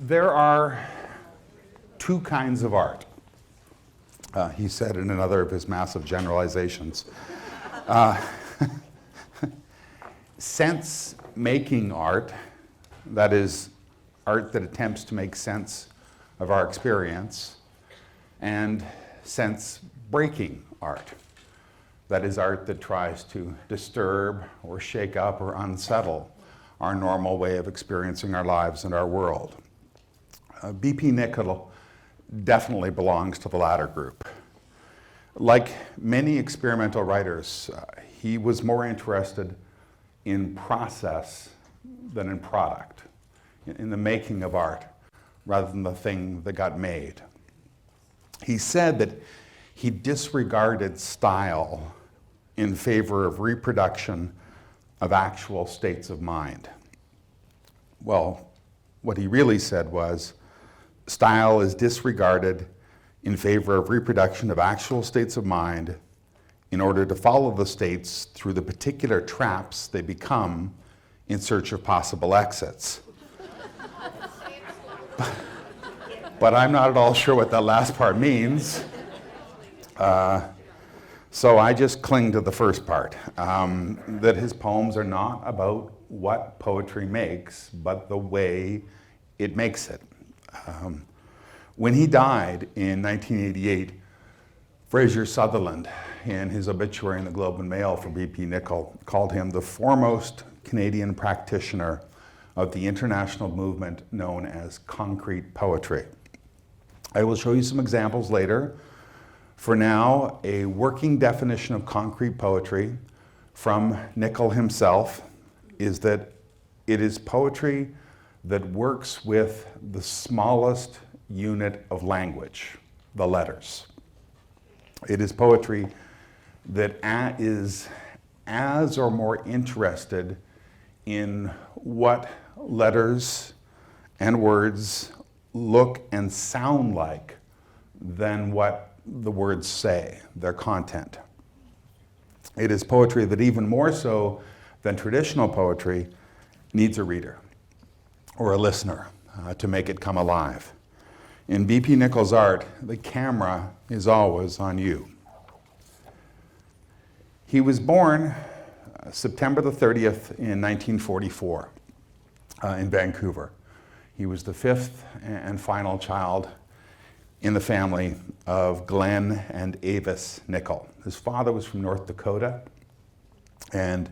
There are two kinds of art, he said in another of his massive generalizations. Sense-making art, that is, art that attempts to make sense of our experience, and sense-breaking art, that is, art that tries to disturb or shake up or unsettle our normal way of experiencing our lives and our world. BP Nichol definitely belongs to the latter group. Like many experimental writers, he was more interested in process than in product, in the making of art, rather than the thing that got made. He said that he disregarded style in favor of reproduction of actual states of mind. Well, what he really said was, style is disregarded in favor of reproduction of actual states of mind in order to follow the states through the particular traps they become in search of possible exits. But I'm not at all sure what that last part means. So I just cling to the first part, that his poems are not about what poetry makes, but the way it makes it. When he died in 1988, Fraser Sutherland, in his obituary in the Globe and Mail for BP Nichol, called him the foremost Canadian practitioner of the international movement known as concrete poetry. I will show you some examples later. For now, a working definition of concrete poetry from Nichol himself is that it is poetry that works with the smallest unit of language, the letters. It is poetry that is as or more interested in what letters and words look and sound like than what the words say, their content. It is poetry that, even more so than traditional poetry, needs a reader or a listener to make it come alive. In BP Nichol's art, the camera is always on you. He was born September the 30th in 1944 in Vancouver. He was the fifth and final child in the family of Glenn and Avis Nichol. His father was from North Dakota, and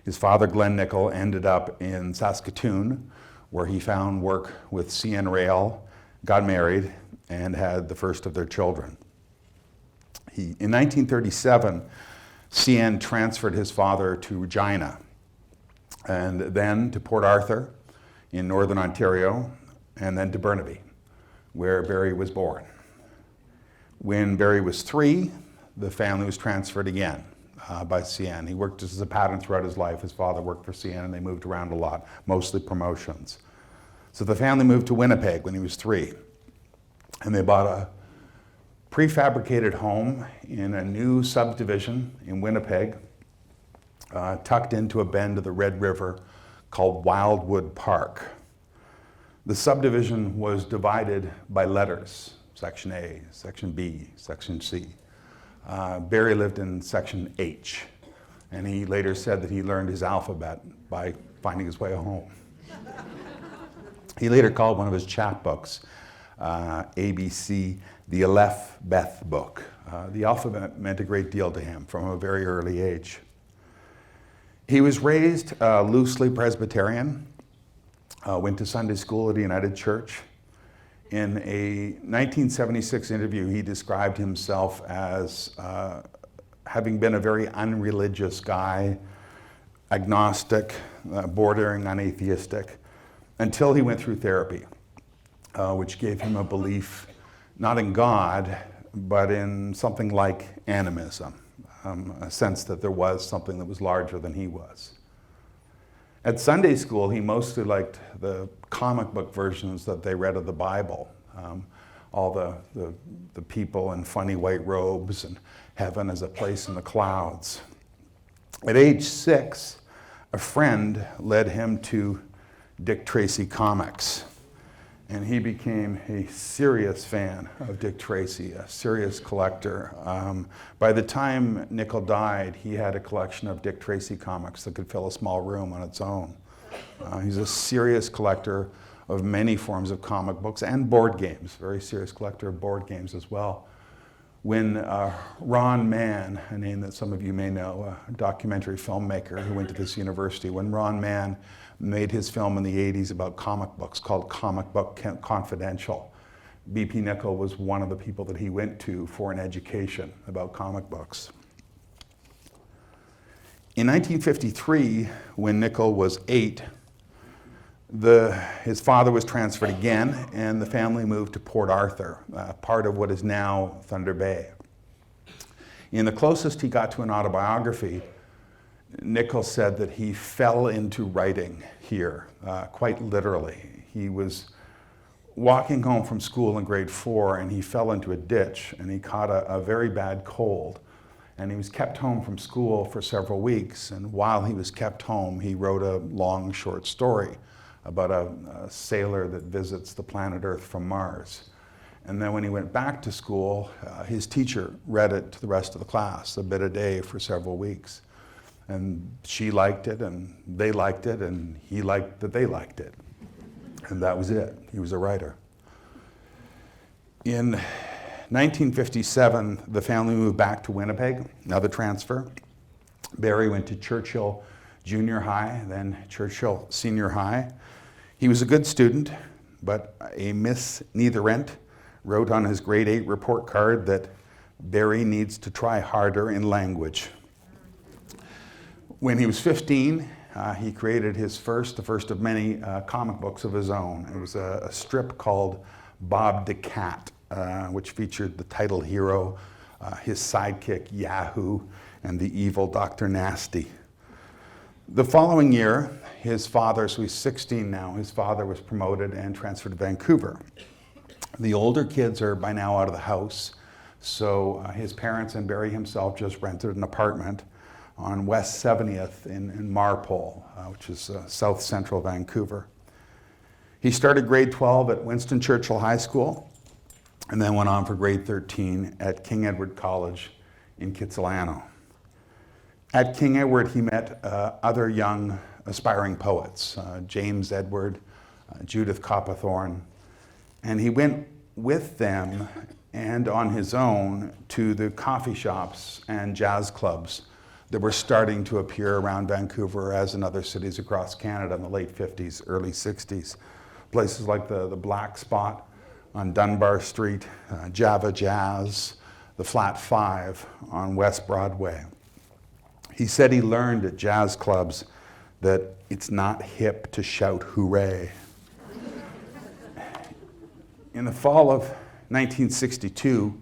his father, Glenn Nichol, ended up in Saskatoon, where he found work with CN Rail, got married, and had the first of their children. In 1937, CN transferred his father to Regina, and then to Port Arthur in Northern Ontario, and then to Burnaby, where Barry was born. When Barry was 3, the family was transferred again by CN. He worked as a pattern throughout his life. His father worked for CN, and they moved around a lot, mostly promotions. So the family moved to Winnipeg when he was 3, and they bought a prefabricated home in a new subdivision in Winnipeg, tucked into a bend of the Red River called Wildwood Park. The subdivision was divided by letters, Section A, Section B, Section C. Barry lived in Section H, and he later said that he learned his alphabet by finding his way home. He later called one of his chapbooks ABC, the Aleph Beth book. The alphabet meant a great deal to him from a very early age. He was raised loosely Presbyterian, went to Sunday school at a United Church. In a 1976 interview, he described himself as having been a very unreligious guy, agnostic, bordering on atheistic, until he went through therapy, which gave him a belief not in God, but in something like animism, a sense that there was something that was larger than he was. At Sunday school, he mostly liked the comic book versions that they read of the Bible, all the people in funny white robes and heaven as a place in the clouds. At age 6, a friend led him to Dick Tracy Comics. And he became a serious fan of Dick Tracy, a serious collector. By the time Nichol died, he had a collection of Dick Tracy comics that could fill a small room on its own. He's a serious collector of many forms of comic books and board games, very serious collector of board games as well. When Ron Mann, a name that some of you may know, a documentary filmmaker who went to this university, when Ron Mann made his film in the 80s about comic books called Comic Book Confidential, BP Nichol was one of the people that he went to for an education about comic books. In 1953, when Nichol was 8, his father was transferred again, and the family moved to Port Arthur, part of what is now Thunder Bay. In the closest he got to an autobiography, Nichol said that he fell into writing here, quite literally. He was walking home from school in grade 4, and he fell into a ditch, and he caught a very bad cold. And he was kept home from school for several weeks, and while he was kept home, he wrote a long, short story about a sailor that visits the planet Earth from Mars. And then when he went back to school, his teacher read it to the rest of the class, a bit a day for several weeks. And she liked it, and they liked it, and he liked that they liked it. And that was it. He was a writer. In 1957, the family moved back to Winnipeg, another transfer. Barry went to Churchill Junior High, then Churchill Senior High. He was a good student, but a Miss Neitherent wrote on his grade 8 report card that Barry needs to try harder in language. When he was 15, he created the first of many comic books of his own. It was a strip called Bob the Cat, which featured the title hero, his sidekick Yahoo, and the evil Dr. Nasty. The following year, his father, so he's 16 now, his father was promoted and transferred to Vancouver. The older kids are by now out of the house, so his parents and Barry himself just rented an apartment on West 70th in Marpole, which is south central Vancouver. He started grade 12 at Winston Churchill High School, and then went on for grade 13 at King Edward College in Kitsilano. At King Edward, he met other young aspiring poets, James Edward, Judith Copperthorne, and he went with them and on his own to the coffee shops and jazz clubs that were starting to appear around Vancouver as in other cities across Canada in the late 50s, early 60s. Places like the Black Spot on Dunbar Street, Java Jazz, the Flat Five on West Broadway. He said he learned at jazz clubs that it's not hip to shout hooray. In the fall of 1962,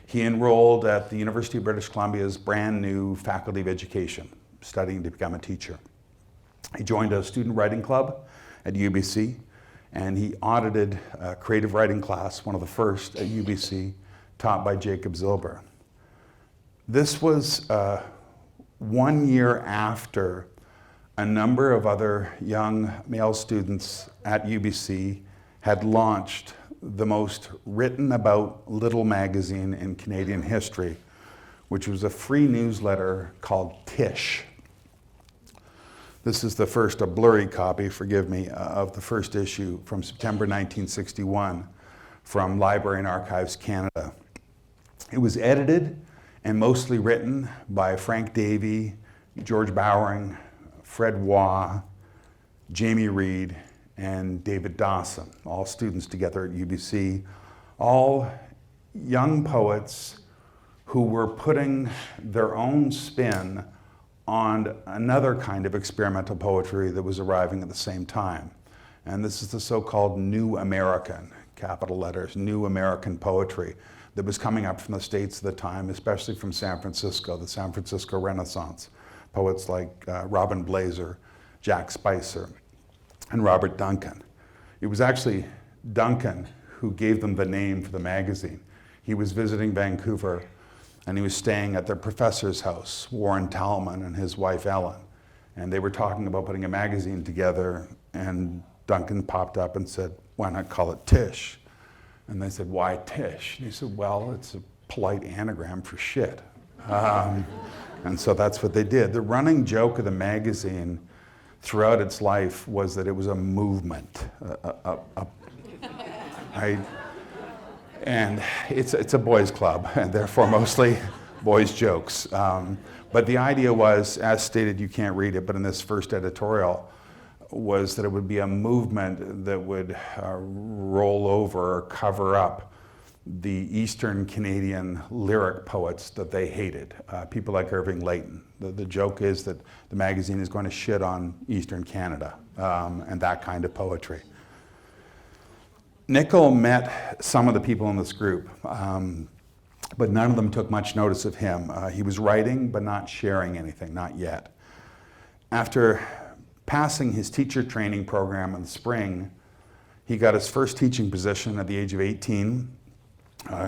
he enrolled at the University of British Columbia's brand new Faculty of Education, studying to become a teacher. He joined a student writing club at UBC, and he audited a creative writing class, one of the first at UBC, taught by Jacob Zilber. This was 1 year after a number of other young male students at UBC had launched the most written about little magazine in Canadian history, which was a free newsletter called Tish. This is the first, a blurry copy, forgive me, of the first issue from September 1961 from Library and Archives Canada. It was edited and mostly written by Frank Davey, George Bowering, Fred Waugh, Jamie Reed, and David Dawson, all students together at UBC, all young poets who were putting their own spin on another kind of experimental poetry that was arriving at the same time. And this is the so-called New American, capital letters, New American poetry that was coming up from the States at the time, especially from San Francisco, the San Francisco Renaissance. Poets like Robin Blazer, Jack Spicer, and Robert Duncan. It was actually Duncan who gave them the name for the magazine. He was visiting Vancouver, and he was staying at their professor's house, Warren Talman and his wife Ellen. And they were talking about putting a magazine together, and Duncan popped up and said, why not call it Tish? And they said, why Tish? And he said, well, it's a polite anagram for shit. And so that's what they did. The running joke of the magazine throughout its life was that it was a movement, right? And it's a boys' club, and therefore mostly boys' jokes. But the idea was, as stated, you can't read it, but in this first editorial, was that it would be a movement that would roll over or cover up the Eastern Canadian lyric poets that they hated, people like Irving Layton. The joke is that the magazine is going to shit on Eastern Canada and that kind of poetry. Nichol met some of the people in this group, but none of them took much notice of him. He was writing, but not sharing anything, not yet. After passing his teacher training program in the spring, he got his first teaching position at the age of 18,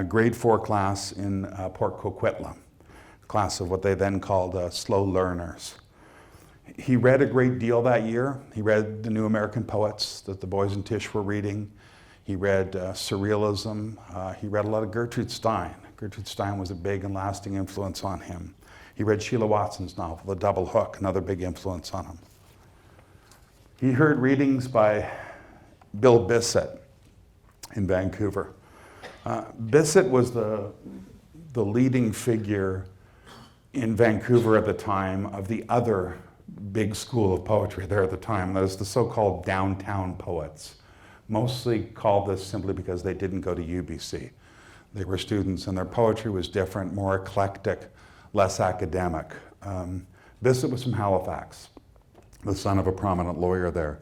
grade 4 class in Port Coquitlam, class of what they then called slow learners. He read a great deal that year. He read the new American poets that the boys and Tish were reading. He read surrealism. He read a lot of Gertrude Stein. Gertrude Stein was a big and lasting influence on him. He read Sheila Watson's novel, The Double Hook, another big influence on him. He heard readings by Bill Bissett in Vancouver. Bissett was the leading figure in Vancouver at the time of the other big school of poetry there at the time. That is the so-called downtown poets. Mostly called this simply because they didn't go to UBC. They were students and their poetry was different, more eclectic, less academic. Bissett was from Halifax, the son of a prominent lawyer there.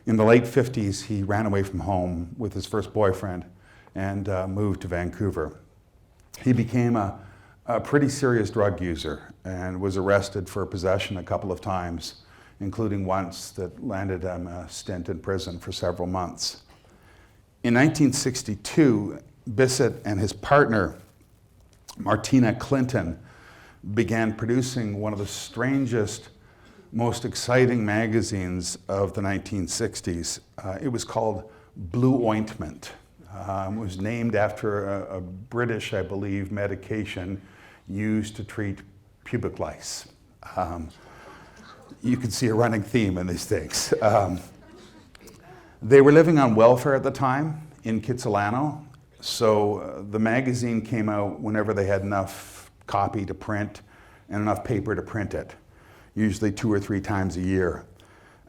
In the late 50s, he ran away from home with his first boyfriend and moved to Vancouver. He became a pretty serious drug user and was arrested for possession a couple of times, including once that landed him a stint in prison for several months. In 1962, Bissett and his partner, Martina Clinton, began producing one of the strangest, most exciting magazines of the 1960s. It was called Blue Ointment. It was named after a British, I believe, medication used to treat pubic lice. You can see a running theme in these things. They were living on welfare at the time in Kitsilano, so the magazine came out whenever they had enough copy to print and enough paper to print it, usually 2 or 3 times a year.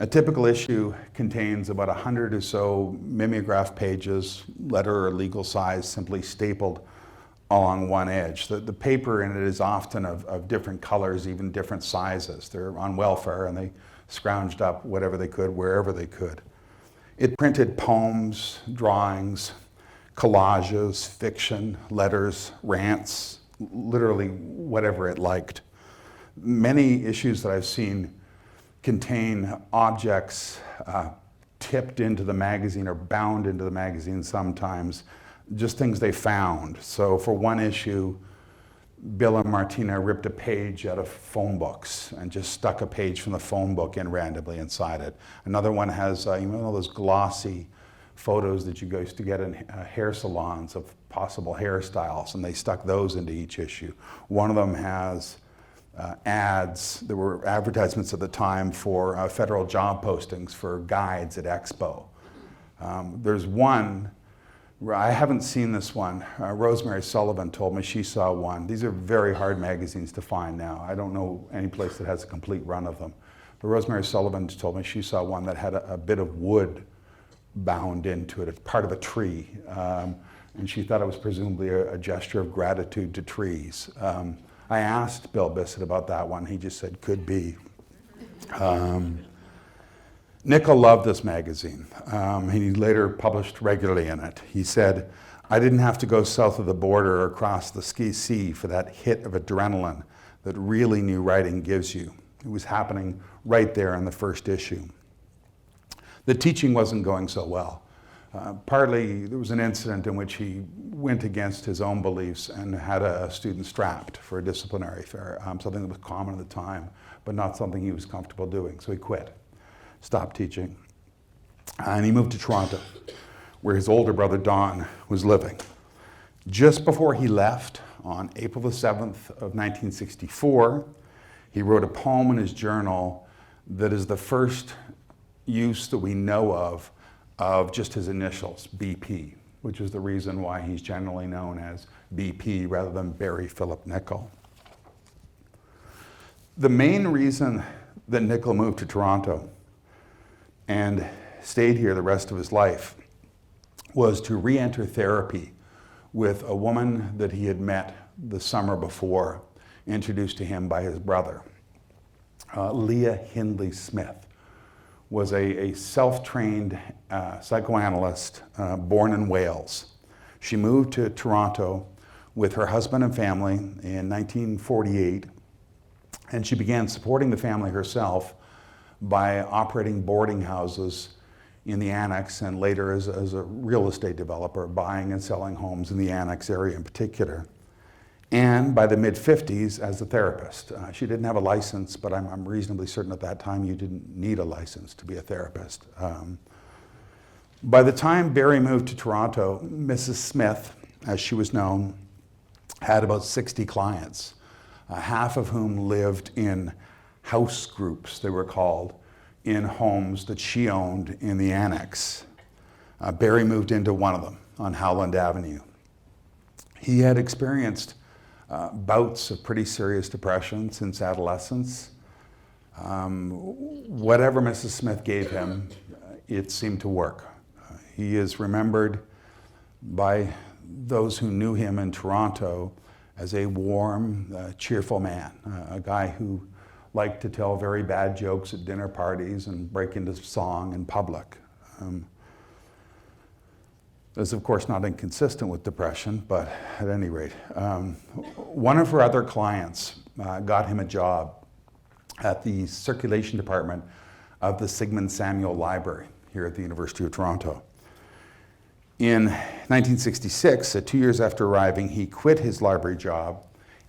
A typical issue contains about 100 or so mimeograph pages, letter or legal size, simply stapled along one edge. The paper in it is often of different colors, even different sizes. They're on welfare and they scrounged up whatever they could, wherever they could. It printed poems, drawings, collages, fiction, letters, rants, literally whatever it liked. Many issues that I've seen contain objects tipped into the magazine or bound into the magazine sometimes, just things they found. So for one issue, Bill and Martina ripped a page out of phone books and just stuck a page from the phone book in randomly inside it. Another one has, you know, those glossy photos that you used to get in hair salons of possible hairstyles, and they stuck those into each issue. One of them has ads. There were advertisements at the time for federal job postings for guides at Expo. There's one, I haven't seen this one. Rosemary Sullivan told me she saw one. These are very hard magazines to find now. I don't know any place that has a complete run of them. But Rosemary Sullivan told me she saw one that had a bit of wood bound into it. It's part of a tree. And she thought it was presumably a gesture of gratitude to trees. I asked Bill Bissett about that one. He just said, could be. Nichol loved this magazine. He later published regularly in it. He said, I didn't have to go south of the border or across the sea for that hit of adrenaline that really new writing gives you. It was happening right there in the first issue. The teaching wasn't going so well. Partly, there was an incident in which he went against his own beliefs and had a student strapped for a disciplinary affair, something that was common at the time, but not something he was comfortable doing. So he quit, stopped teaching, and he moved to Toronto, where his older brother Don was living. Just before he left, on April the 7th of 1964, he wrote a poem in his journal that is the first use that we know of just his initials, BP, which is the reason why he's generally known as BP rather than Barry Philip Nichol. The main reason that Nichol moved to Toronto and stayed here the rest of his life was to re-enter therapy with a woman that he had met the summer before, introduced to him by his brother. Leah Hindley Smith was a self-trained psychoanalyst born in Wales. She moved to Toronto with her husband and family in 1948, and she began supporting the family herself by operating boarding houses in the Annex and later as a real estate developer, buying and selling homes in the Annex area in particular. And by the mid-50s as a therapist. She didn't have a license, but I'm reasonably certain at that time you didn't need a license to be a therapist. By the time Barry moved to Toronto, Mrs. Smith, as she was known, had about 60 clients, half of whom lived in house groups, they were called, in homes that she owned in the Annex. Barry moved into one of them on Howland Avenue. He had experienced bouts of pretty serious depression since adolescence. Whatever Mrs. Smith gave him, it seemed to work. He is remembered by those who knew him in Toronto as a warm, cheerful man, a guy who liked to tell very bad jokes at dinner parties and break into song in public. That's of course not inconsistent with depression, but at any rate. One of her other clients got him a job at the circulation department of the Sigmund Samuel Library here at the University of Toronto. In 1966, 2 years after arriving, he quit his library job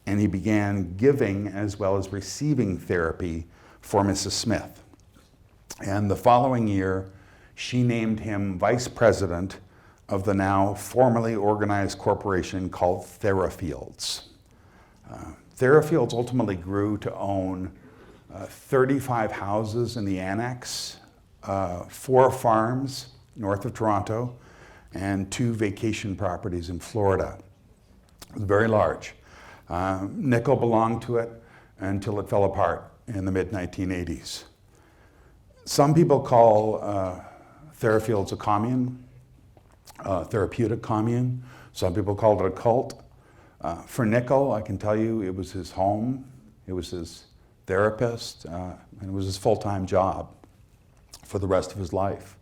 and he began giving as well as receiving therapy for Mrs. Smith. And the following year, she named him vice president of the now formally organized corporation called Therafields. Therafields ultimately grew to own 35 houses in the Annex, 4 farms north of Toronto, and 2 vacation properties in Florida. It was very large. Nichol belonged to it until it fell apart in the mid-1980s. Some people call Therafields a commune, therapeutic commune. Some people call it a cult. For Nichol, I can tell you it was his home, it was his therapist, and it was his full-time job for the rest of his life.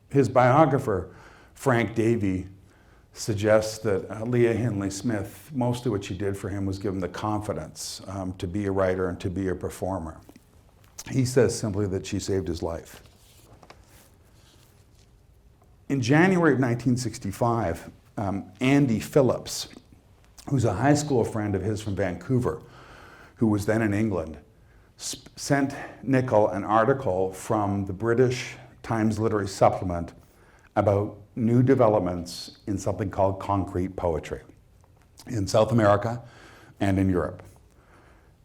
His biographer, Frank Davey, suggests that Leah Hindley Smith, mostly what she did for him was give him the confidence to be a writer and to be a performer. He says simply that she saved his life. In January of 1965, Andy Phillips, who's a high school friend of his from Vancouver, who was then in England, sent Nichol an article from the British Times Literary Supplement about new developments in something called concrete poetry in South America and in Europe.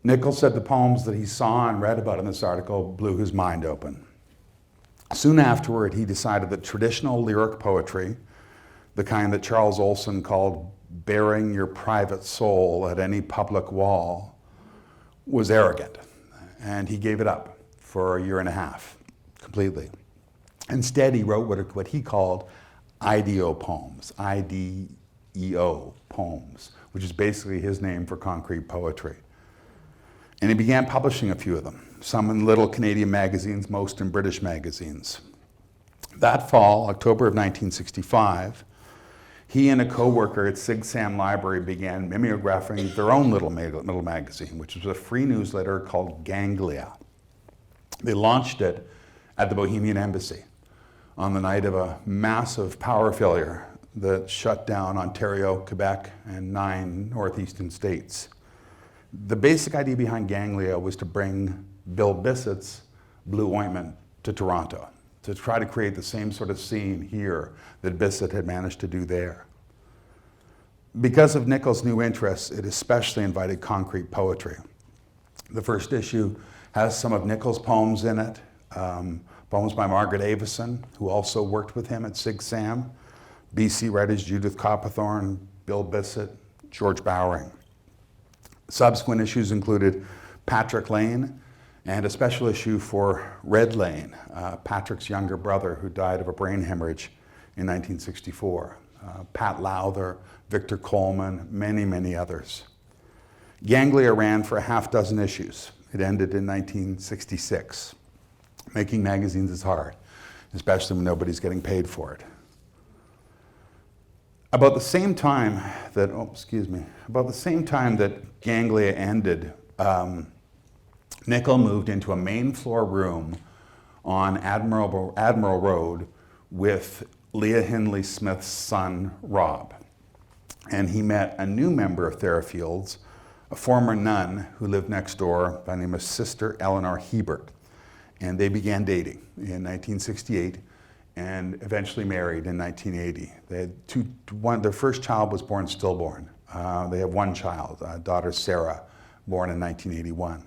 Nichol said the poems that he saw and read about in this article blew his mind open. Soon afterward, he decided that traditional lyric poetry, the kind that Charles Olson called bearing your private soul at any public wall, was arrogant, and he gave it up for a year and a half, completely. Instead, he wrote what he called IDEO poems, I-D-E-O poems, which is basically his name for concrete poetry. And he began publishing a few of them, some in little Canadian magazines, most in British magazines. That fall, October of 1965, he and a co-worker at Sig Sam Library began mimeographing their own little magazine, which was a free newsletter called Ganglia. They launched it at the Bohemian Embassy on the night of a massive power failure that shut down Ontario, Quebec, and 9 northeastern states. The basic idea behind Ganglia was to bring Bill Bissett's Blue Ointment to Toronto. to try to create the same sort of scene here that Bissett had managed to do there. Because of Nichol's new interests, it especially invited concrete poetry. The first issue has some of Nichol's poems in it, poems by Margaret Avison, who also worked with him at Sig Sam, BC writers Judith Copperthorne, Bill Bissett, George Bowring. Subsequent issues included Patrick Lane and a special issue for Red Lane, Patrick's younger brother who died of a brain hemorrhage in 1964. Pat Lowther, Victor Coleman, many, many others. Ganglia ran for a half dozen issues. It ended in 1966. Making magazines is hard, especially when nobody's getting paid for it. About the same time that, Ganglia ended, Nichol moved into a main floor room on Admiral Road with Leah Hindley Smith's son, Rob. And he met a new member of Therafields, a former nun who lived next door by the name of Sister Eleanor Hebert. And they began dating in 1968 and eventually married in 1980. They had their first child was born stillborn. They have one child, daughter Sarah, born in 1981.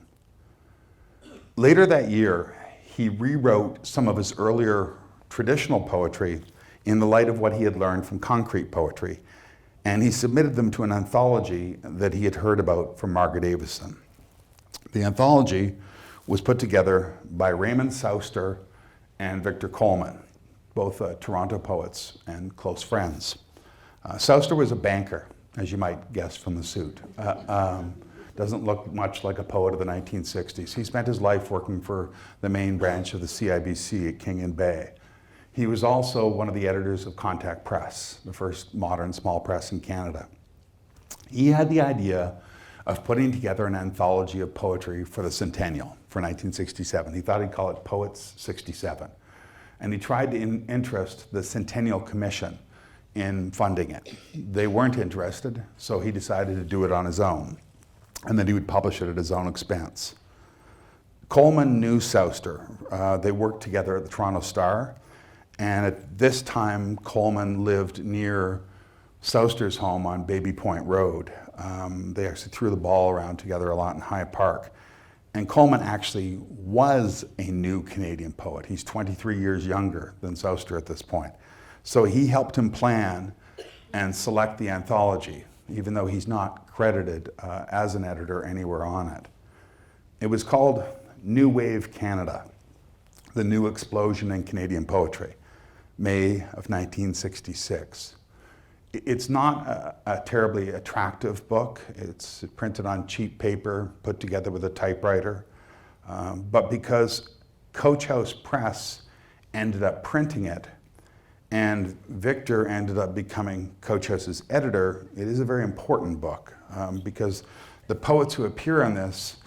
Later that year, he rewrote some of his earlier traditional poetry in the light of what he had learned from concrete poetry, and he submitted them to an anthology that he had heard about from Margaret Avison. The anthology was put together by Raymond Souster and Victor Coleman, both Toronto poets and close friends. Souster was a banker, as you might guess from the suit. Doesn't look much like a poet of the 1960s. He spent his life working for the main branch of the CIBC at King and Bay. He was also one of the editors of Contact Press, the first modern small press in Canada. He had the idea of putting together an anthology of poetry for the centennial, for 1967. He thought he'd call it Poets 67. And he tried to interest the Centennial Commission in funding it. They weren't interested, so he decided to do it on his own. And then he would publish it at his own expense. Coleman knew Souster. They worked together at the Toronto Star. And at this time, Coleman lived near Souster's home on Baby Point Road. They actually threw the ball around together a lot in High Park. And Coleman actually was a new Canadian poet. He's 23 years younger than Souster at this point. So he helped him plan and select the anthology, even though he's not credited as an editor anywhere on it. It was called New Wave Canada, the New Explosion in Canadian Poetry, May of 1966. It's not a terribly attractive book. It's printed on cheap paper, put together with a typewriter. But because Coach House Press ended up printing it, and Victor ended up becoming Coach House's editor, it is a very important book because the poets who appear in this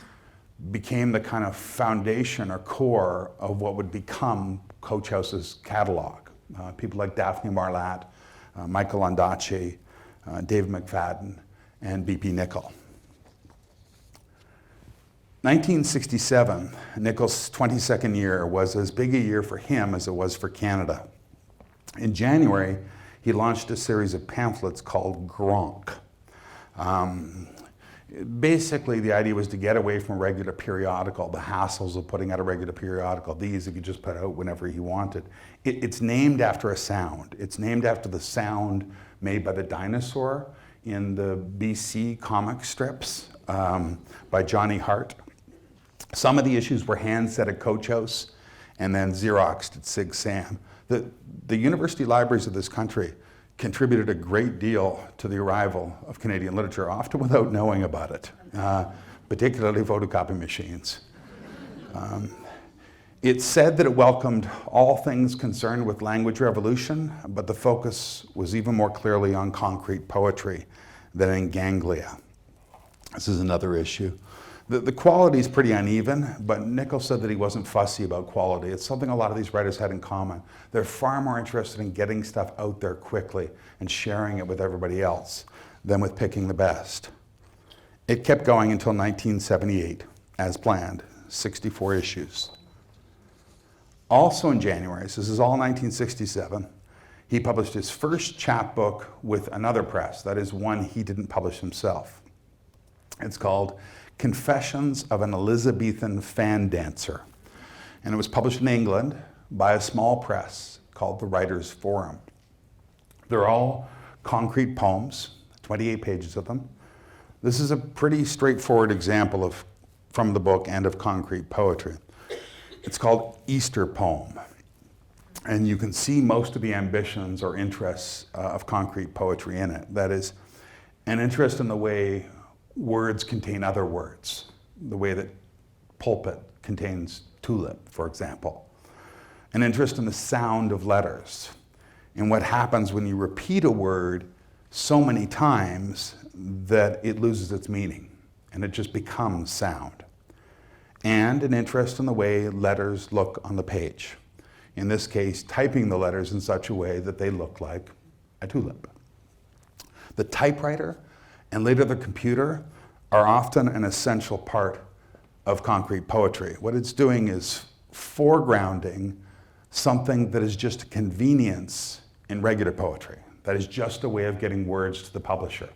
became the kind of foundation or core of what would become Coach House's catalog. People like Daphne Marlatt, Michael Ondaatje, David McFadden, and BP Nichol. 1967, Nichol's 22nd year, was as big a year for him as it was for Canada. In January, he launched a series of pamphlets called Gronk. Basically, the idea was to get away from a regular periodical, the hassles of putting out a regular periodical. These he could just put out whenever he wanted. It's named after a sound. It's named after the sound made by the dinosaur in the BC comic strips by Johnny Hart. Some of the issues were hand-set at Coach House and then Xeroxed at Sig Sam. The university libraries of this country contributed a great deal to the arrival of Canadian literature, often without knowing about it, particularly photocopy machines. It's said that it welcomed all things concerned with language revolution, but the focus was even more clearly on concrete poetry than in Ganglia. This is another issue. The quality is pretty uneven, but Nichol said that he wasn't fussy about quality. It's something a lot of these writers had in common. They're far more interested in getting stuff out there quickly and sharing it with everybody else than with picking the best. It kept going until 1978, as planned, 64 issues. Also in January, so this is all 1967, he published his first chapbook with another press, that is one he didn't publish himself. It's called Confessions of an Elizabethan Fan Dancer. And it was published in England by a small press called the Writers' Forum. They're all concrete poems, 28 pages of them. This is a pretty straightforward example from the book and of concrete poetry. It's called Easter Poem. And you can see most of the ambitions or interests of concrete poetry in it. That is, an interest in the way words contain other words, the way that pulpit contains tulip, for example. An interest in the sound of letters, and what happens when you repeat a word so many times that it loses its meaning, and it just becomes sound. And an interest in the way letters look on the page. In this case, typing the letters in such a way that they look like a tulip. The typewriter and later the computer are often an essential part of concrete poetry. What it's doing is foregrounding something that is just a convenience in regular poetry. That is just a way of getting words to the publisher.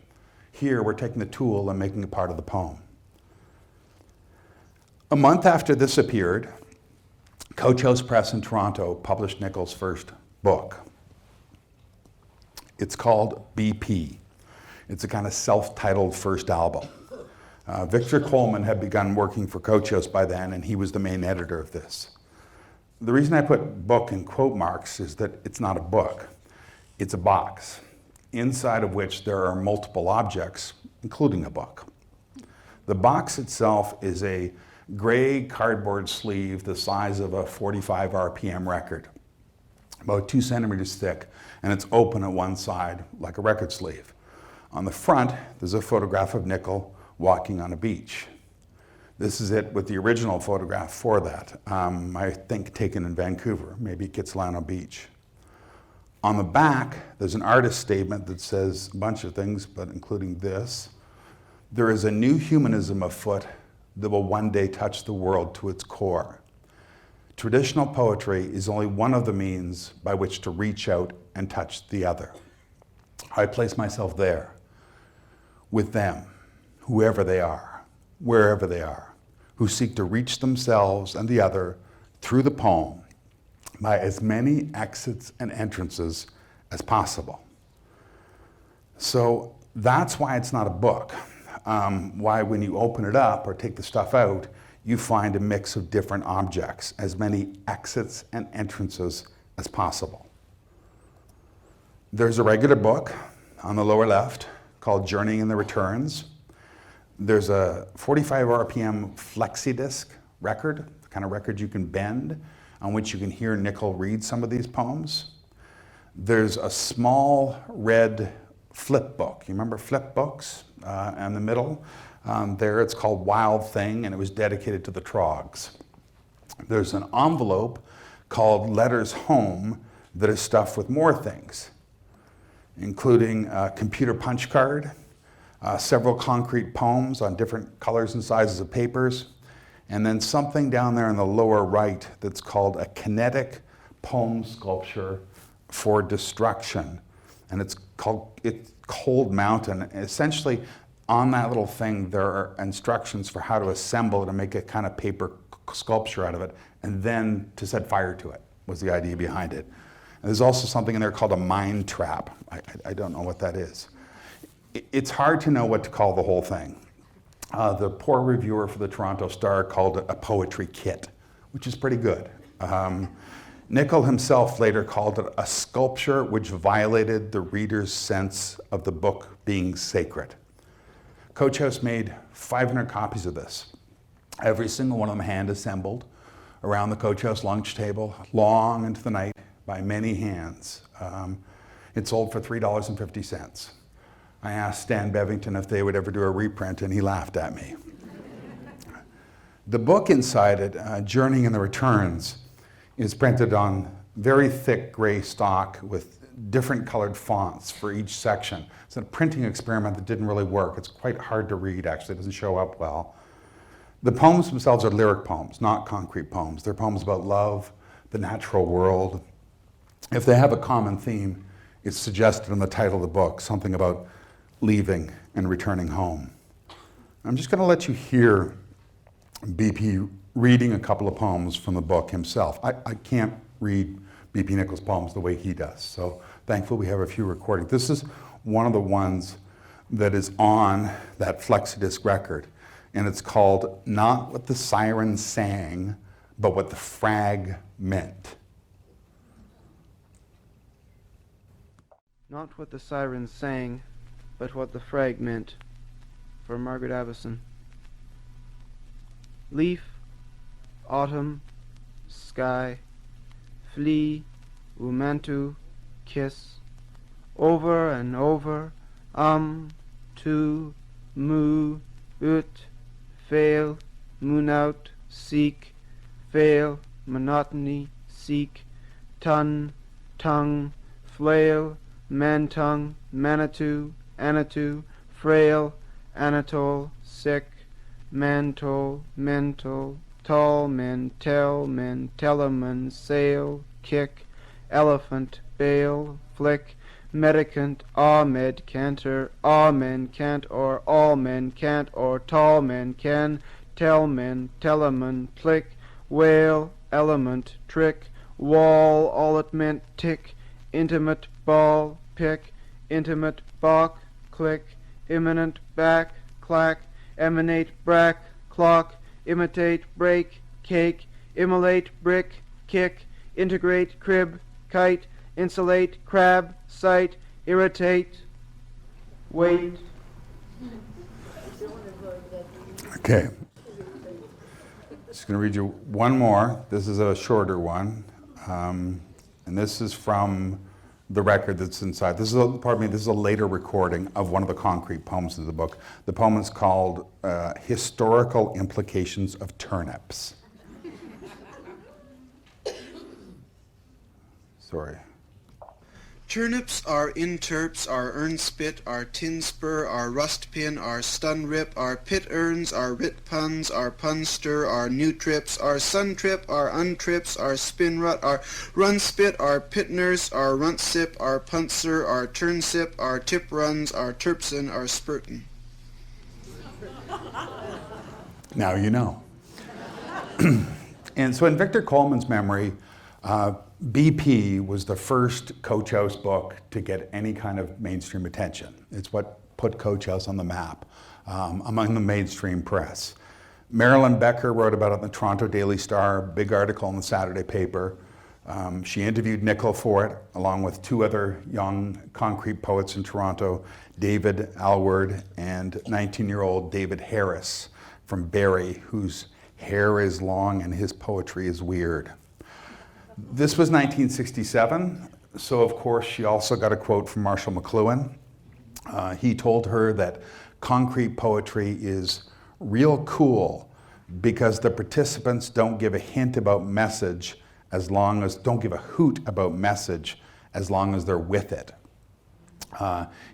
Here, we're taking the tool and making it part of the poem. A month after this appeared, Coach House Press in Toronto published Nichol's first book. It's called BP. It's a kind of self-titled first album. Victor Coleman had begun working for Coach House by then, and he was the main editor of this. The reason I put book in quote marks is that it's not a book. It's a box, inside of which there are multiple objects, including a book. The box itself is a gray cardboard sleeve the size of a 45 RPM record, about 2 centimeters thick, and it's open at one side like a record sleeve. On the front, there's a photograph of Nichol walking on a beach. This is it with the original photograph for that, I think taken in Vancouver, maybe Kitsilano Beach. On the back, there's an artist statement that says a bunch of things, but including this: there is a new humanism afoot that will one day touch the world to its core. Traditional poetry is only one of the means by which to reach out and touch the other. I place myself there, with them, whoever they are, wherever they are, who seek to reach themselves and the other through the poem by as many exits and entrances as possible. So that's why it's not a book. Why when you open it up or take the stuff out, you find a mix of different objects, as many exits and entrances as possible. There's a regular book on the lower left called Journeying and the Returns. There's a 45 RPM flexi disc record, the kind of record you can bend, on which you can hear Nichol read some of these poems. There's a small red flip book. You remember flip books in the middle? There it's called Wild Thing, and it was dedicated to the Trogs. There's an envelope called Letters Home that is stuffed with more things, including a computer punch card, several concrete poems on different colors and sizes of papers, and then something down there in the lower right that's called a kinetic poem sculpture for destruction. And it's Cold Mountain. Essentially, on that little thing, there are instructions for how to assemble it and make a kind of paper sculpture out of it, and then to set fire to it was the idea behind it. And there's also something in there called a mind trap. I don't know what that is. It's hard to know what to call the whole thing. The poor reviewer for the Toronto Star called it a poetry kit, which is pretty good. Nichol himself later called it a sculpture which violated the reader's sense of the book being sacred. Coach House made 500 copies of this, every single one of them hand assembled around the Coach House lunch table, long into the night, by many hands. It sold for $3.50. I asked Stan Bevington if they would ever do a reprint, and he laughed at me. The book inside it, Journeying and the Returns, is printed on very thick gray stock with different colored fonts for each section. It's a printing experiment that didn't really work. It's quite hard to read, actually. It doesn't show up well. The poems themselves are lyric poems, not concrete poems. They're poems about love, the natural world. If they have a common theme, it's suggested in the title of the book, something about leaving and returning home. I'm just going to let you hear BP reading a couple of poems from the book himself. I can't read BP Nichol's poems the way he does, so thankfully we have a few recordings. This is one of the ones that is on that Flexidisc record, and it's called Not What the Siren Sang, but What the Frag Meant. Not what the sirens sang, but what the frag meant. For Margaret Avison. Leaf, autumn, sky, flea, umantu, kiss, over and over, to, mu, ut, fail, moon out, seek, fail, monotony, seek, ton, tongue, flail, man-tongue, manitou, anitou, frail, Anatole, sick, mantol, mental, tall men, tell men, teleman, sail, kick, elephant, bale, flick, medicant, ahmed, canter, amen, cant, or all men can't, or tall men can, tell men, teleman, click, whale, element, trick, wall, all it meant, tick, intimate, ball, pick, intimate, balk, click, imminent, back, clack, emanate, brack, clock, imitate, break, cake, immolate, brick, kick, integrate, crib, kite, insulate, crab, sight, irritate, wait. Okay. Just going to read you one more. This is a shorter one. And this is from the record that's inside. This is a later recording of one of the concrete poems of the book. The poem is called Historical Implications of Turnips. Sorry. Turnips are interps, are urnspit, are tinspur, are rustpin, are stunrip, are pit urns, are writ puns, are punster, are newtrips, are suntrip, are untrips, are spinrut, are runspit, are pitners, are runtsip, are puntser, are turnsip, are tip runs, are terpsin, are spurtin. Now you know. And so in Victor Coleman's memory, BP was the first Coach House book to get any kind of mainstream attention. It's what put Coach House on the map among the mainstream press. Marilyn Becker wrote about it in the Toronto Daily Star, big article in the Saturday paper. She interviewed Nichol for it, along with two other young concrete poets in Toronto, David Alward and 19-year-old David Harris from Barrie, whose hair is long and his poetry is weird. This was 1967, so of course she also got a quote from Marshall McLuhan. He told her that concrete poetry is real cool because the participants don't give a hint about message don't give a hoot about message as long as they're with it.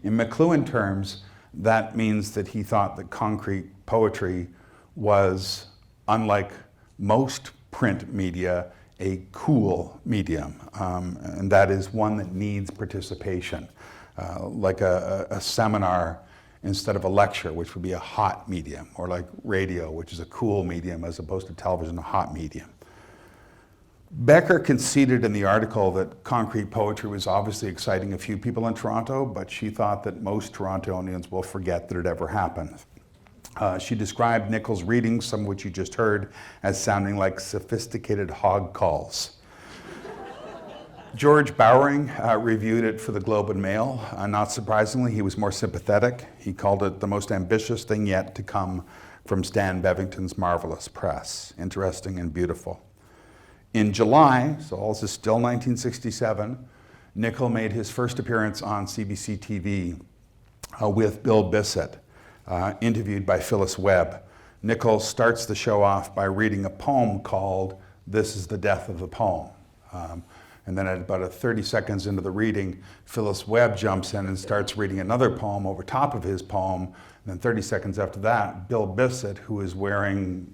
In McLuhan terms, that means that he thought that concrete poetry was, unlike most print media, a cool medium, and that is one that needs participation, like a seminar instead of a lecture, which would be a hot medium, or like radio, which is a cool medium as opposed to television, a hot medium. Becker conceded in the article that concrete poetry was obviously exciting a few people in Toronto, but she thought that most Torontonians will forget that it ever happened. She described Nichol's readings, some of which you just heard, as sounding like sophisticated hog calls. George Bowering reviewed it for the Globe and Mail. Not surprisingly, he was more sympathetic. He called it the most ambitious thing yet to come from Stan Bevington's marvelous press. Interesting and beautiful. In July, so all this is still 1967, Nichol made his first appearance on CBC TV with Bill Bissett. Interviewed by Phyllis Webb. Nichol starts the show off by reading a poem called This is the Death of the Poem. And then at about 30 seconds into the reading, Phyllis Webb jumps in and starts reading another poem over top of his poem. And then 30 seconds after that, Bill Bissett, who is wearing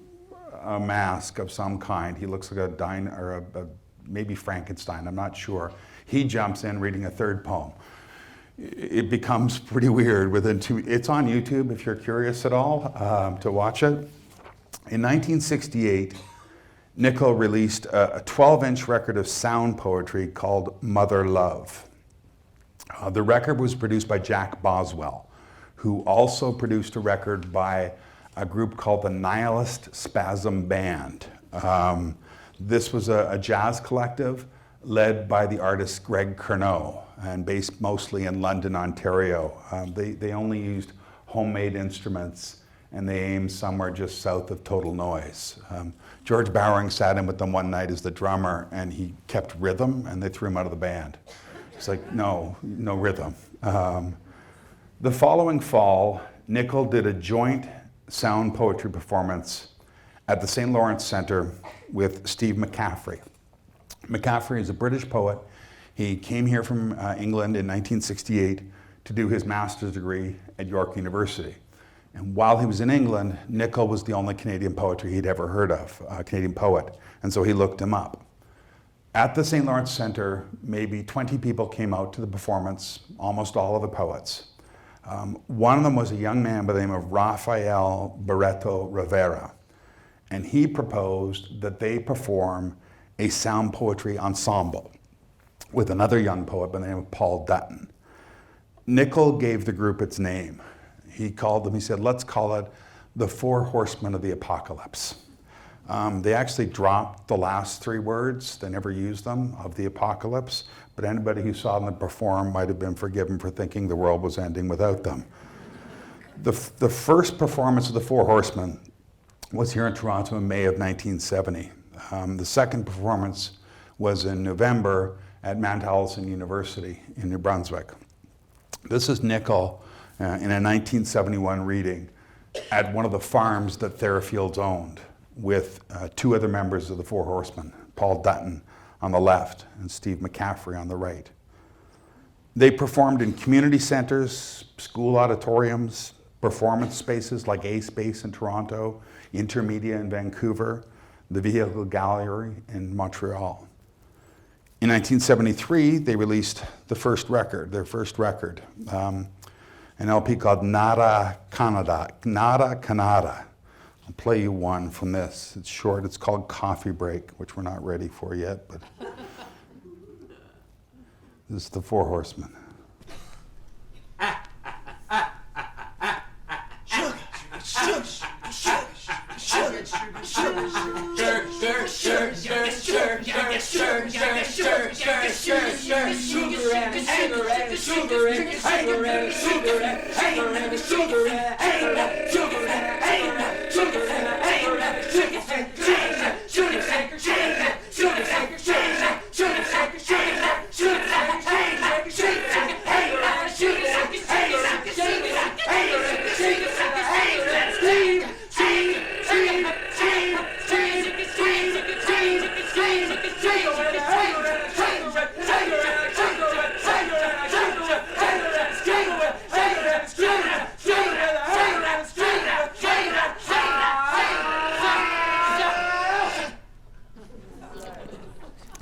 a mask of some kind, he looks like a maybe Frankenstein, I'm not sure. He jumps in reading a third poem. It becomes pretty weird within it's on YouTube if you're curious at all to watch it. In 1968, Nichol released a 12-inch record of sound poetry called Mother Love. The record was produced by Jack Boswell, who also produced a record by a group called the Nihilist Spasm Band. This was a jazz collective led by the artist Greg Curnow and based mostly in London, Ontario. They only used homemade instruments and they aimed somewhere just south of Total Noise. George Bowering sat in with them one night as the drummer and he kept rhythm and they threw him out of the band. It's like, no rhythm. The following fall, Nichol did a joint sound poetry performance at the St. Lawrence Centre with Steve McCaffrey. McCaffrey is a British poet. He came here from England in 1968 to do his master's degree at York University. And while he was in England, Nichol was the only Canadian poetry he'd ever heard of, a Canadian poet, and so he looked him up. At the St. Lawrence Centre, maybe 20 people came out to the performance, almost all of the poets. One of them was a young man by the name of Rafael Barreto Rivera, and he proposed that they perform a sound poetry ensemble with another young poet by the name of Paul Dutton. Nichol gave the group its name. He called them, he said, let's call it the Four Horsemen of the Apocalypse. They actually dropped the last three words, they never used them, of the apocalypse, but anybody who saw them perform might have been forgiven for thinking the world was ending without them. The first performance of the Four Horsemen was here in Toronto in May of 1970. The second performance was in November at Mount Allison University in New Brunswick. This is Nichol in a 1971 reading at one of the farms that Therafields owned with two other members of the Four Horsemen, Paul Dutton on the left and Steve McCaffrey on the right. They performed in community centers, school auditoriums, performance spaces like A Space in Toronto, Intermedia in Vancouver, the Vehicle Gallery in Montreal. In 1973, they released their first record, an LP called Nada Canada. I'll play you one from this. It's short, it's called Coffee Break, which we're not ready for yet, but this is the Four Horsemen.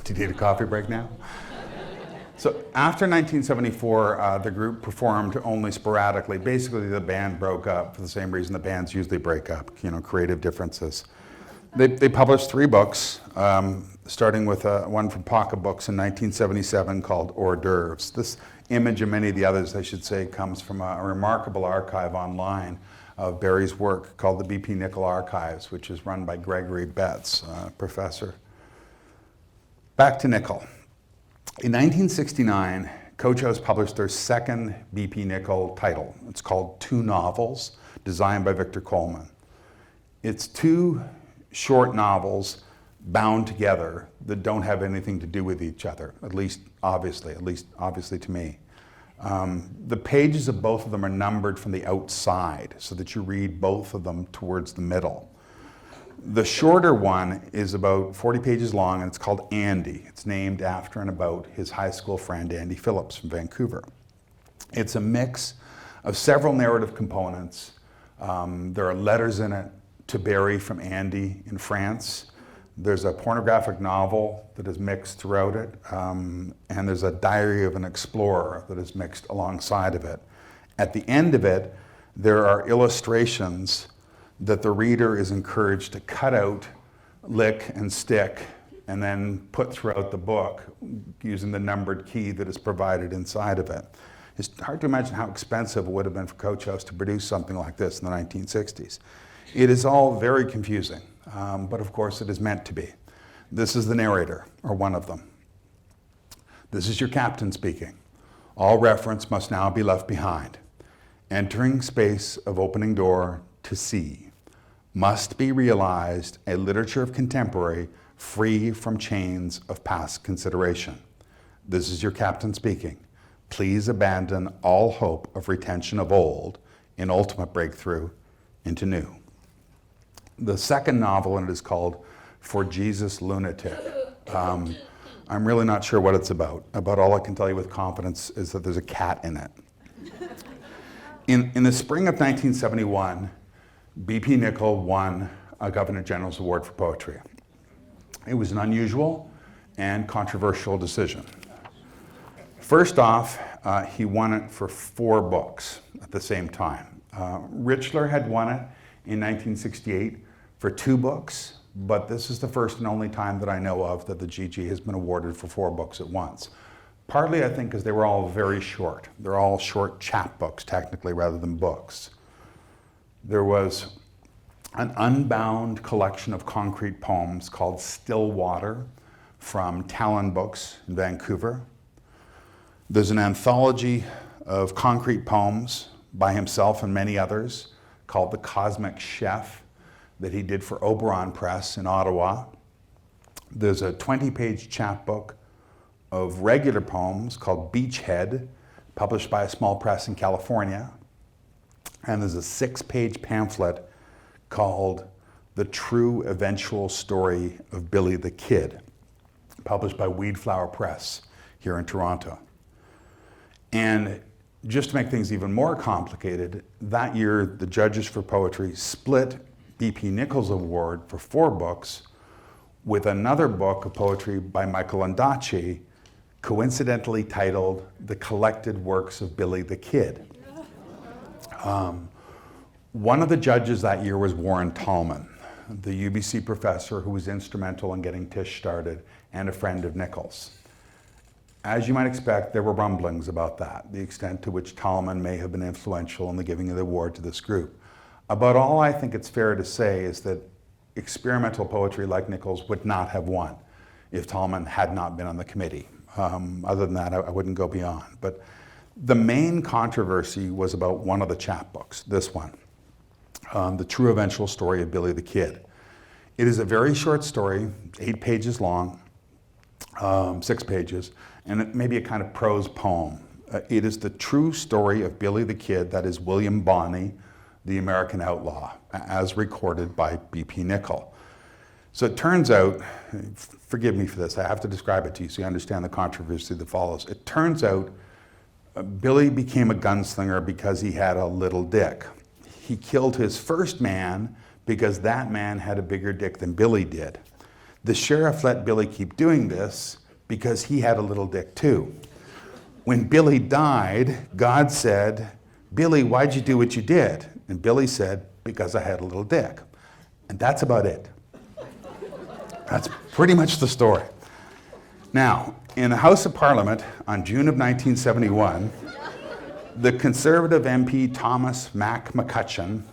Do you need a coffee break now? So after 1974, the group performed only sporadically. Basically, the band broke up for the same reason the bands usually break up, creative differences. They published 3 books, starting with one from Pocket Books in 1977 called Hors d'oeuvres. This image and many of the others, I should say, comes from a remarkable archive online of Barry's work called the BP Nichol Archives, which is run by Gregory Betts, professor. Back to Nichol. In 1969, Coach House published their second BP Nichol title. It's called Two Novels, designed by Victor Coleman. It's 2 short novels bound together that don't have anything to do with each other, at least obviously to me. The pages of both of them are numbered from the outside so that you read both of them towards the middle. The shorter one is about 40 pages long and it's called Andy. It's named after and about his high school friend Andy Phillips from Vancouver. It's a mix of several narrative components. There are letters in it to Barry from Andy in France. There's a pornographic novel that is mixed throughout it, and there's a diary of an explorer that is mixed alongside of it. At the end of it, there are illustrations that the reader is encouraged to cut out, lick, and stick, and then put throughout the book using the numbered key that is provided inside of it. It's hard to imagine how expensive it would have been for Coach House to produce something like this in the 1960s. It is all very confusing, but of course it is meant to be. This is the narrator, or one of them. This is your captain speaking. All reference must now be left behind. Entering space of opening door to sea must be realized a literature of contemporary free from chains of past consideration. This is your captain speaking. Please abandon all hope of retention of old in ultimate breakthrough into new. The second novel in it is called For Jesus Lunatic. I'm really not sure what it's about. About all I can tell you with confidence is that there's a cat in it. In the spring of 1971, BP Nichol won a Governor General's Award for Poetry. It was an unusual and controversial decision. First off, he won it for 4 books at the same time. Richler had won it in 1968 for 2 books, but this is the first and only time that I know of that the GG has been awarded for 4 books at once. Partly, I think, because they were all very short. They're all short chapbooks, technically, rather than books. There was an unbound collection of concrete poems called Still Water from Talon Books in Vancouver. There's an anthology of concrete poems by himself and many others called The Cosmic Chef that he did for Oberon Press in Ottawa. There's a 20-page chapbook of regular poems called Beachhead, published by a small press in California. And there's a 6-page pamphlet called The True Eventual Story of Billy the Kid, published by Weedflower Press here in Toronto. And just to make things even more complicated, that year the judges for poetry split BP Nichol's award for 4 books with another book of poetry by Michael Ondaatje, coincidentally titled The Collected Works of Billy the Kid. One of the judges that year was Warren Tallman, the UBC professor who was instrumental in getting Tish started and a friend of Nichol's. As you might expect, there were rumblings about that, the extent to which Tallman may have been influential in the giving of the award to this group. About all I think it's fair to say is that experimental poetry like Nichol's would not have won if Tallman had not been on the committee. Other than that, I wouldn't go beyond. But the main controversy was about one of the chapbooks, this one, The True Eventual Story of Billy the Kid. It is a very short story, 8 pages long, 6 pages, and it may be a kind of prose poem. It is the true story of Billy the Kid, that is William Bonney, the American outlaw, as recorded by BP Nichol. So it turns out, forgive me for this, I have to describe it to you so you understand the controversy that follows. It turns out Billy became a gunslinger because he had a little dick. He killed his first man because that man had a bigger dick than Billy did. The sheriff let Billy keep doing this because he had a little dick too. When Billy died, God said, "Billy, why'd you do what you did?" And Billy said, "Because I had a little dick." And that's about it. That's pretty much the story. Now, in the House of Parliament on June of 1971, the Conservative MP Thomas Mac McCutcheon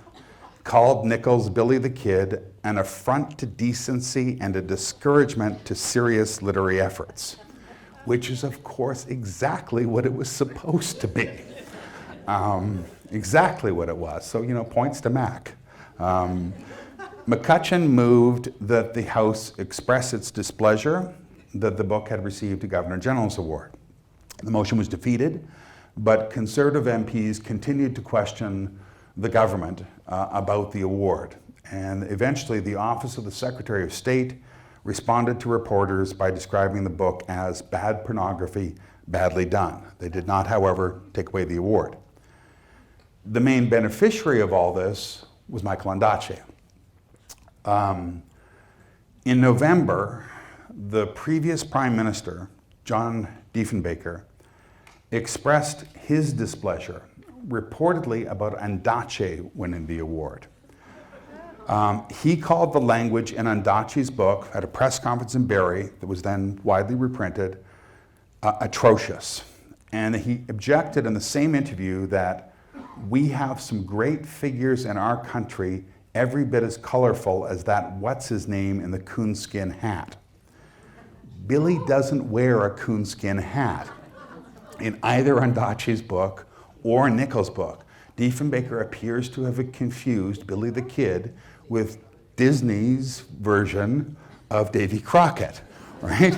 called Nichol's Billy the Kid an affront to decency and a discouragement to serious literary efforts, which is, of course, exactly what it was supposed to be. Exactly what it was. So, points to Mac. McCutcheon moved that the House express its displeasure that the book had received a Governor General's Award. The motion was defeated, but Conservative MPs continued to question the government about the award. And eventually the Office of the Secretary of State responded to reporters by describing the book as bad pornography, badly done. They did not, however, take away the award. The main beneficiary of all this was Michael Ondaatje. In November, the previous Prime Minister, John Diefenbaker, expressed his displeasure, reportedly about Ondaatje winning the award. He called the language in Ondaatje's book at a press conference in Barrie that was then widely reprinted atrocious. And he objected in the same interview that we have some great figures in our country every bit as colorful as that what's-his-name in the coonskin hat. Billy doesn't wear a coonskin hat in either Ondaatje's book or Nichol's book. Diefenbaker appears to have confused Billy the Kid with Disney's version of Davy Crockett, right?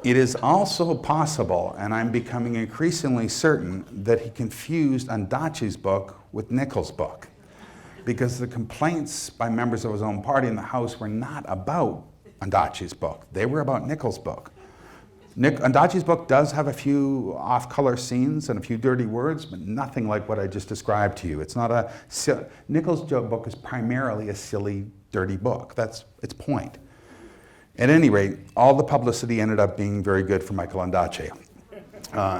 It is also possible, and I'm becoming increasingly certain, that he confused Ondaatje's book with Nichol's book, because the complaints by members of his own party in the House were not about Ondaatje's book. They were about Nichol's book. Ondaatje's book does have a few off-color scenes and a few dirty words, but nothing like what I just described to you. It's not a... Nichol's book is primarily a silly, dirty book. That's its point. At any rate, all the publicity ended up being very good for Michael Ondaatje.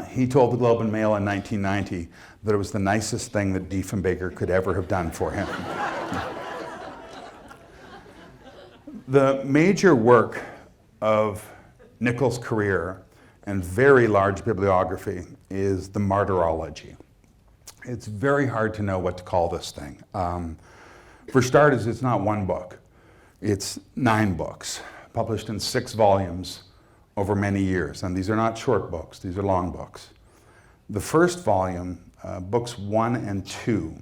He told the Globe and Mail in 1990 that it was the nicest thing that Diefenbaker could ever have done for him. The major work of Nichol's career and very large bibliography is the Martyrology. It's very hard to know what to call this thing. For starters, it's not one book. It's 9 books, published in 6 volumes over many years. And these are not short books, these are long books. The first volume, books 1 and 2,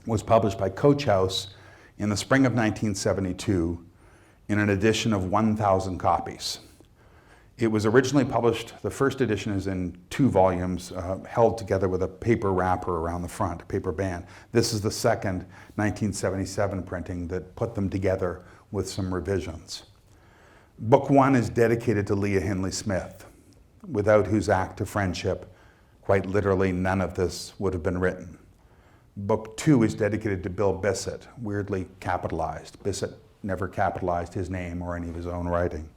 was published by Coach House in the spring of 1972 in an edition of 1,000 copies. It was originally published, the first edition is in 2 volumes, held together with a paper wrapper around the front, a paper band. This is the second 1977 printing that put them together with some revisions. Book 1 is dedicated to Leah Hindley Smith, without whose act of friendship, quite literally, none of this would have been written. Book 2 is dedicated to Bill Bissett, weirdly capitalized. Bissett never capitalized his name or any of his own writing.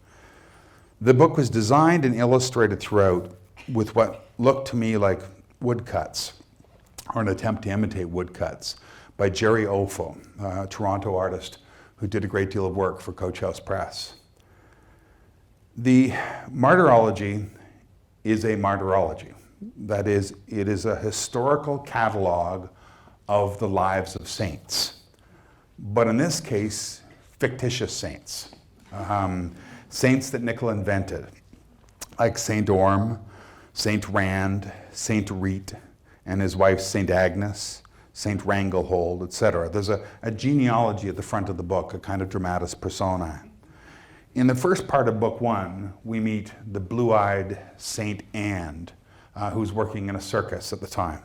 The book was designed and illustrated throughout with what looked to me like woodcuts, or an attempt to imitate woodcuts, by Jerry Ofo, a Toronto artist who did a great deal of work for Coach House Press. The Martyrology is a martyrology. That is, it is a historical catalog of the lives of saints. But in this case, fictitious saints. Saints that Nichol invented, like Saint Orme, Saint Rand, Saint Rite, and his wife Saint Agnes, Saint Wranglehold, etc. There's a genealogy at the front of the book, a kind of dramatis personae. In the first part of book 1, we meet the blue-eyed Saint Anne, who's working in a circus at the time.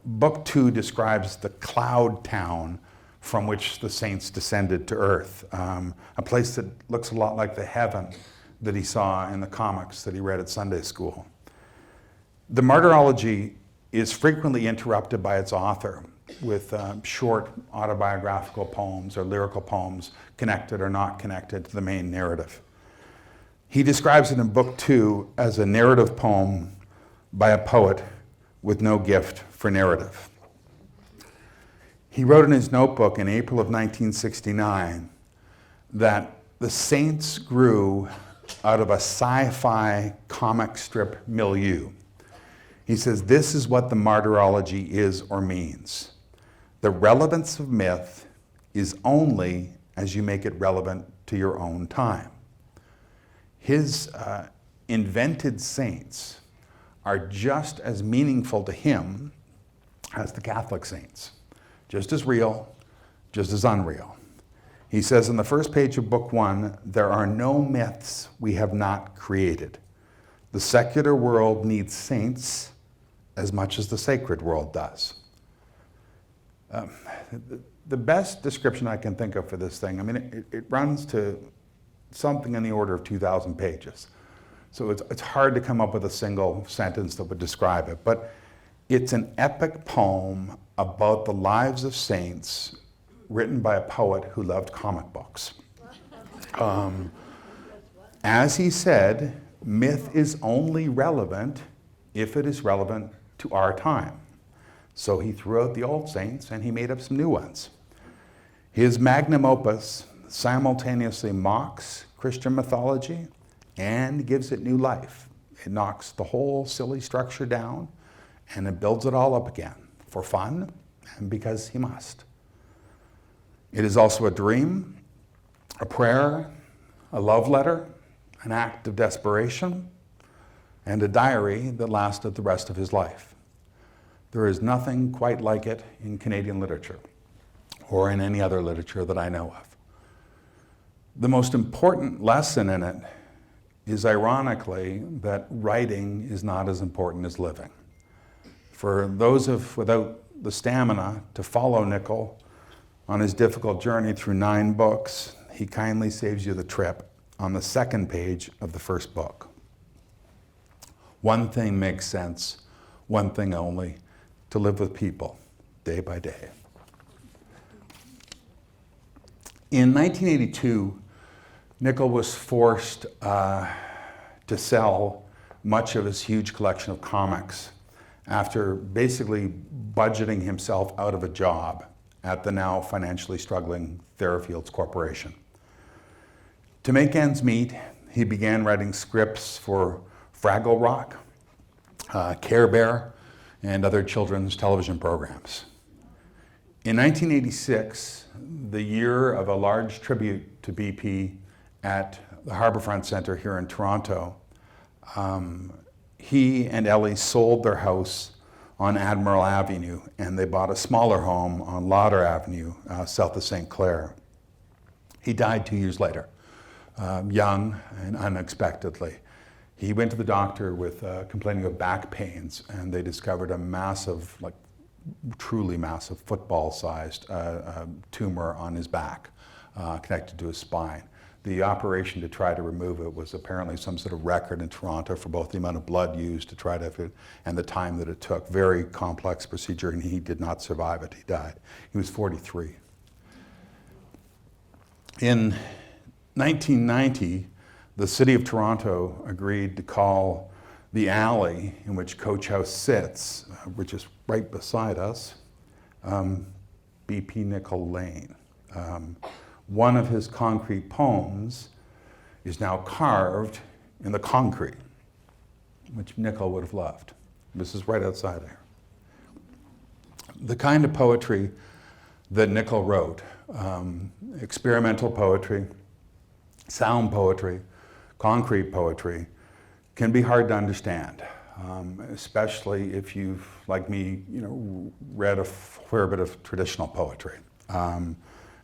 Book 2 describes the cloud town from which the saints descended to earth, a place that looks a lot like the heaven that he saw in the comics that he read at Sunday school. The Martyrology is frequently interrupted by its author with short autobiographical poems or lyrical poems connected or not connected to the main narrative. He describes it in book 2 as a narrative poem by a poet with no gift for narrative. He wrote in his notebook in April of 1969 that the saints grew out of a sci-fi comic strip milieu. He says, this is what the Martyrology is or means. The relevance of myth is only as you make it relevant to your own time. His invented saints are just as meaningful to him as the Catholic saints. Just as real, just as unreal. He says in the first page of book 1, there are no myths we have not created. The secular world needs saints as much as the sacred world does. The best description I can think of for this thing, I mean, it runs to something in the order of 2,000 pages. So it's hard to come up with a single sentence that would describe it, but it's an epic poem about the lives of saints written by a poet who loved comic books. As he said, myth is only relevant if it is relevant to our time. So he threw out the old saints and he made up some new ones. His magnum opus simultaneously mocks Christian mythology and gives it new life. It knocks the whole silly structure down and it builds it all up again for fun and because he must. It is also a dream, a prayer, a love letter, an act of desperation, and a diary that lasted the rest of his life. There is nothing quite like it in Canadian literature or in any other literature that I know of. The most important lesson in it is ironically that writing is not as important as living. For those without the stamina to follow Nichol on his difficult journey through 9 books, he kindly saves you the trip on the second page of the first book. One thing makes sense, one thing only, to live with people, day by day. In 1982, Nichol was forced to sell much of his huge collection of comics after basically budgeting himself out of a job at the now financially struggling Therafields Corporation. To make ends meet, he began writing scripts for Fraggle Rock, Care Bear, and other children's television programs. In 1986, the year of a large tribute to BP at the Harbourfront Centre here in Toronto, he and Ellie sold their house on Admiral Avenue and they bought a smaller home on Lauder Avenue, south of St. Clair. He died 2 years later, young and unexpectedly. He went to the doctor with complaining of back pains and they discovered a massive, like truly massive football-sized tumor on his back connected to his spine. The operation to try to remove it was apparently some sort of record in Toronto for both the amount of blood used to try to, and the time that it took. Very complex procedure, and he did not survive it. He died. He was 43. In 1990, the City of Toronto agreed to call the alley in which Coach House sits, which is right beside us, BP Nichol Lane. One of his concrete poems is now carved in the concrete, which Nichol would have loved. This is right outside there. The kind of poetry that Nichol wrote, experimental poetry, sound poetry, concrete poetry, can be hard to understand, especially if you've, like me, read a fair bit of traditional poetry.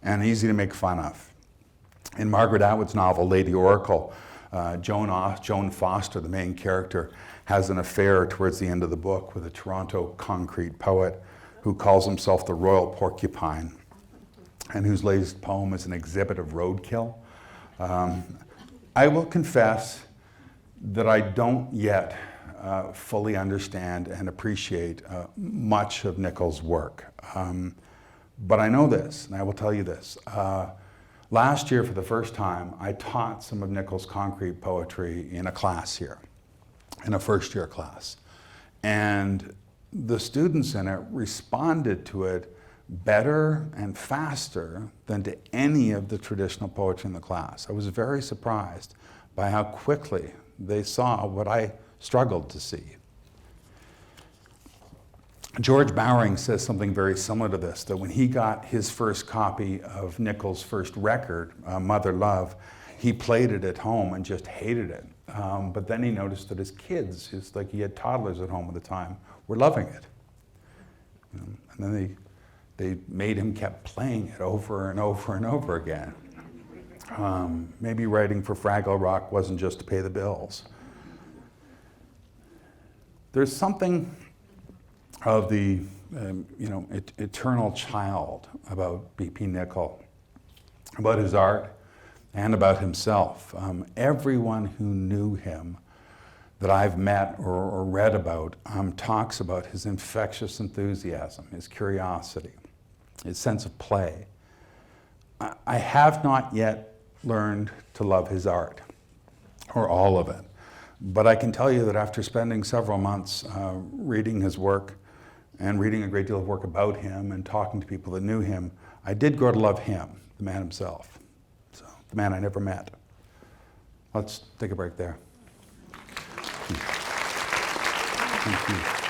And easy to make fun of. In Margaret Atwood's novel, Lady Oracle, Joan Foster, the main character, has an affair towards the end of the book with a Toronto concrete poet who calls himself the Royal Porcupine and whose latest poem is an exhibit of roadkill. I will confess that I don't yet fully understand and appreciate much of Nichol's work. But I know this, and I will tell you this. Last year, for the first time, I taught some of Nichol's concrete poetry in a class here, in a first-year class. And the students in it responded to it better and faster than to any of the traditional poetry in the class. I was very surprised by how quickly they saw what I struggled to see. George Bowring says something very similar to this, that when he got his first copy of Nichol's first record, Mother Love, he played it at home and just hated it. But then he noticed that his kids, he had toddlers at home at the time, were loving it. And then they made him kept playing it over and over and over again. Maybe writing for Fraggle Rock wasn't just to pay the bills. There's something of the eternal child about BP Nichol, about his art and about himself. Everyone who knew him that I've met or read about talks about his infectious enthusiasm, his curiosity, his sense of play. I have not yet learned to love his art, or all of it. But I can tell you that after spending several months reading his work and reading a great deal of work about him and talking to people that knew him, I did grow to love him, the man himself. So, the man I never met. Let's take a break there. Thank you.